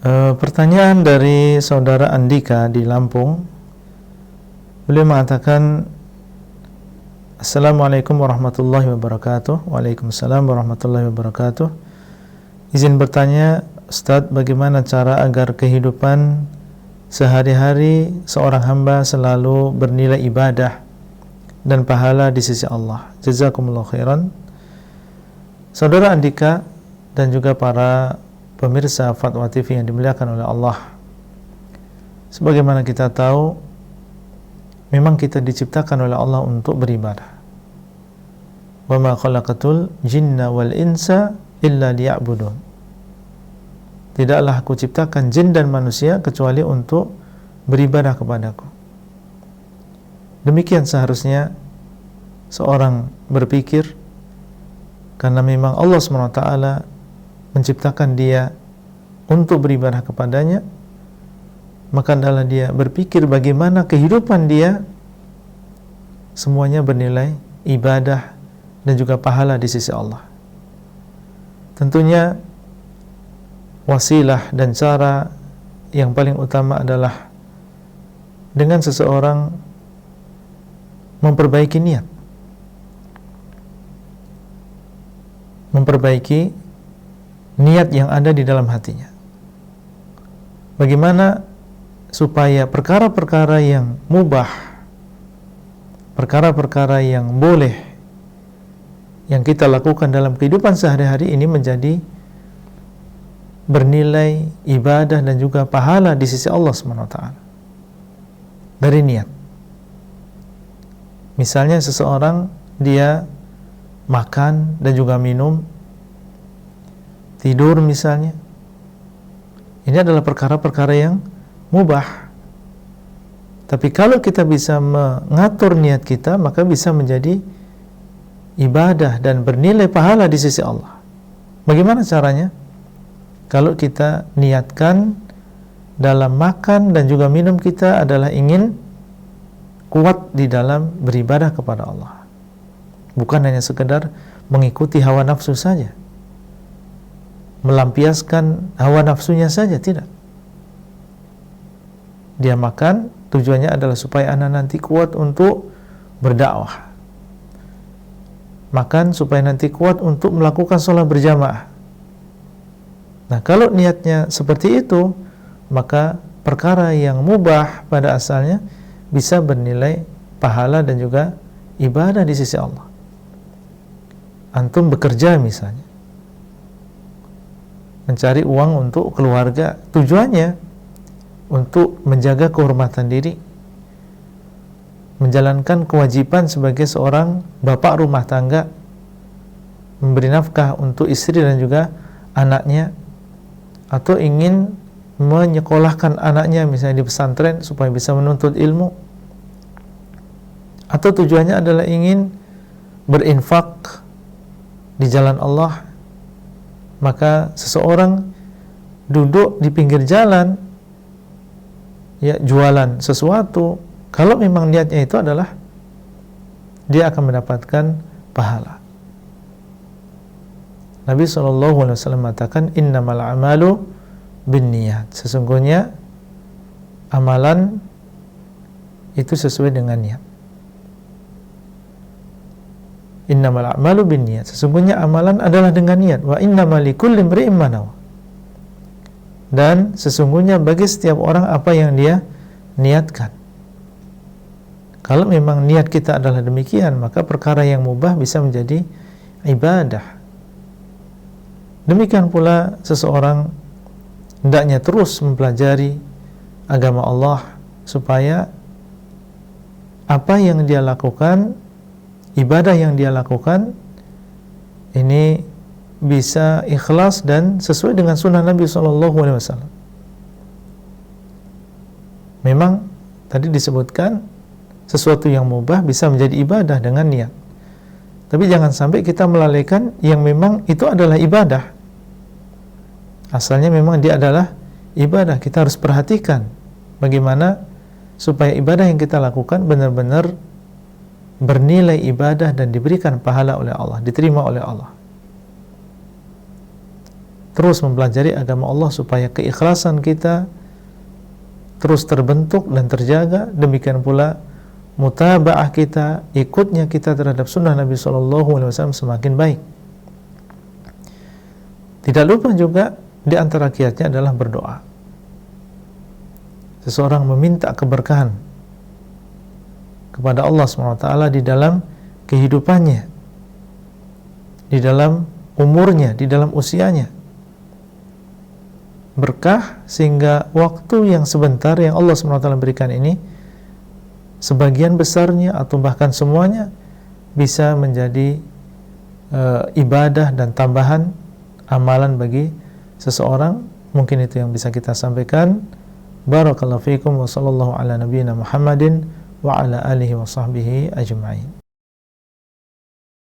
Pertanyaan dari saudara Andika di Lampung. Beliau mengatakan, Assalamualaikum warahmatullahi wabarakatuh. Waalaikumsalam warahmatullahi wabarakatuh. Izin bertanya, Ustadz, bagaimana cara agar kehidupan sehari-hari seorang hamba selalu bernilai ibadah dan pahala di sisi Allah? Jazakumullah khairan. Saudara Andika dan juga para pemirsa Fatwa TV yang dimuliakan oleh Allah, sebagaimana kita tahu, memang kita diciptakan oleh Allah untuk beribadah. Wa ma khalaqatul jinna wal insa illa liya'budun. Tidaklah aku ciptakan jin dan manusia kecuali untuk beribadah kepadaku. Demikian seharusnya seorang berpikir, karena memang Allah SWT menciptakan dia untuk beribadah kepadanya, maka adalah dia berpikir bagaimana kehidupan dia semuanya bernilai ibadah dan juga pahala di sisi Allah. Tentunya wasilah dan cara yang paling utama adalah dengan seseorang memperbaiki niat, memperbaiki niat yang ada di dalam hatinya. Bagaimana supaya perkara-perkara yang mubah, perkara-perkara yang boleh yang kita lakukan dalam kehidupan sehari-hari ini menjadi bernilai ibadah dan juga pahala di sisi Allah SWT dari niat. Misalnya seseorang dia makan dan juga minum, tidur misalnya, ini adalah perkara-perkara yang mubah. Tapi kalau kita bisa mengatur niat kita, maka bisa menjadi ibadah dan bernilai pahala di sisi Allah. Bagaimana caranya? Kalau kita niatkan dalam makan dan juga minum kita adalah ingin kuat di dalam beribadah kepada Allah, bukan hanya sekedar mengikuti hawa nafsu saja, melampiaskan hawa nafsunya saja, tidak. Dia makan tujuannya adalah supaya anak nanti kuat untuk berdakwah, makan supaya nanti kuat untuk melakukan sholat berjamaah. Nah, kalau niatnya seperti itu, maka perkara yang mubah pada asalnya bisa bernilai pahala dan juga ibadah di sisi Allah. Antum bekerja misalnya, mencari uang untuk keluarga, tujuannya untuk menjaga kehormatan diri, menjalankan kewajiban sebagai seorang bapak rumah tangga, memberi nafkah untuk istri dan juga anaknya, atau ingin menyekolahkan anaknya misalnya di pesantren supaya bisa menuntut ilmu, atau tujuannya adalah ingin berinfak di jalan Allah. Maka seseorang duduk di pinggir jalan, ya, jualan sesuatu, kalau memang niatnya itu adalah dia akan mendapatkan pahala. Nabi SAW mengatakan, innamal a'malu binniyat. Sesungguhnya amalan itu sesuai dengan niat. Innamal a'malu binniyat. Sesungguhnya amalan adalah dengan niat. Wa innamal likulli imri'in ma nawa. Dan sesungguhnya bagi setiap orang apa yang dia niatkan. Kalau memang niat kita adalah demikian, maka perkara yang mubah bisa menjadi ibadah. Demikian pula seseorang hendaknya terus mempelajari agama Allah supaya apa yang dia lakukan, ibadah yang dia lakukan ini bisa ikhlas dan sesuai dengan sunnah Nabi SAW. Memang tadi disebutkan sesuatu yang mubah bisa menjadi ibadah dengan niat. Tapi jangan sampai kita melalaikan yang memang itu adalah ibadah. Asalnya memang dia adalah ibadah. Kita harus perhatikan bagaimana supaya ibadah yang kita lakukan benar-benar bernilai ibadah dan diberikan pahala oleh Allah, diterima oleh Allah. terus mempelajari agama Allah supaya keikhlasan kita terus terbentuk dan terjaga. Demikian pula mutaba'ah kita, ikutnya kita terhadap sunnah Nabi SAW semakin baik. Tidak lupa juga di antara kiatnya adalah berdoa. Seseorang meminta keberkahan kepada Allah SWT di dalam kehidupannya, di dalam umurnya, di dalam usianya. Berkah sehingga waktu yang sebentar yang Allah SWT berikan ini, sebagian besarnya atau bahkan semuanya bisa menjadi ibadah dan tambahan amalan bagi seseorang. Mungkin itu yang bisa kita sampaikan. Barakallahu fiikum wa sallallahu ala nabiyyina Muhammadin wa ala alihi wa sahbihi ajma'in.